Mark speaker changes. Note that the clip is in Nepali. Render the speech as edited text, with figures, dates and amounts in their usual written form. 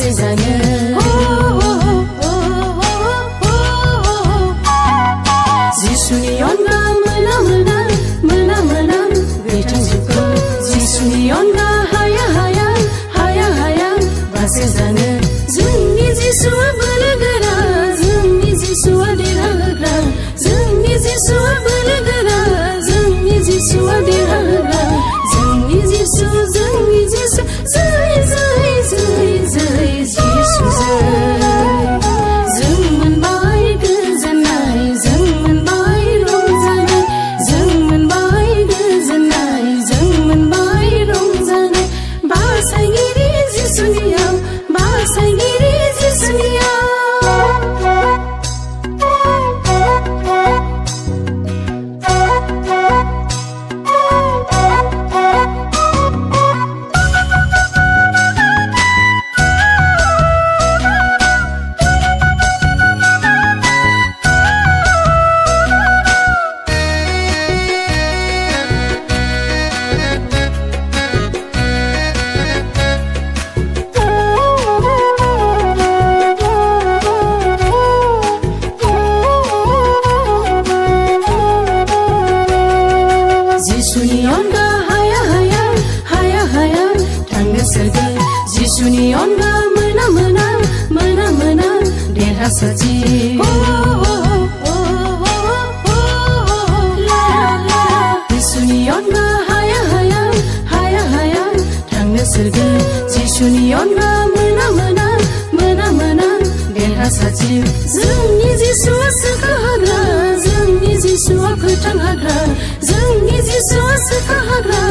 Speaker 1: बासै जानो जिसुनि अनगा मोना मोना मोना मोना गैथांजोबगौ जिसुनि अनगा हाया हाया हाया हाया बासै जानो जोंनि जिसुआ बोलोगोरा जोंनि जिसुआ देरहाग्रा जोंनि जिसुआ बोलोगोरा जोंनि जिसुआ देरहाग्रा जोंनि जिसु जय जय जय जय जिसु जय जों मोनबाय गोजोननाय जों मोनबाय रंजानाय जों मोनबाय गोजोननाय जों मोनबाय रंजानाय बासायगिरि जिसुनियाव बासायगिरि जिसुनियाव जिसुनि अनगा हाया हाया हाया हाया थांनो सोरगो जिसुनि अनगा मोना मोना मोना मोना देरहासारथि जिसुनि अनगा हाया हाया हाया हाया थांनो सोरगो जिसुनि अनगा मोना मोना मोना मोना देरहासारथि जोंनि जिसुआ सोखाहाग्रा जोंनि जिसुआ फोथांहाग्रा जोंनि जिसुआ सोखाहाग्रा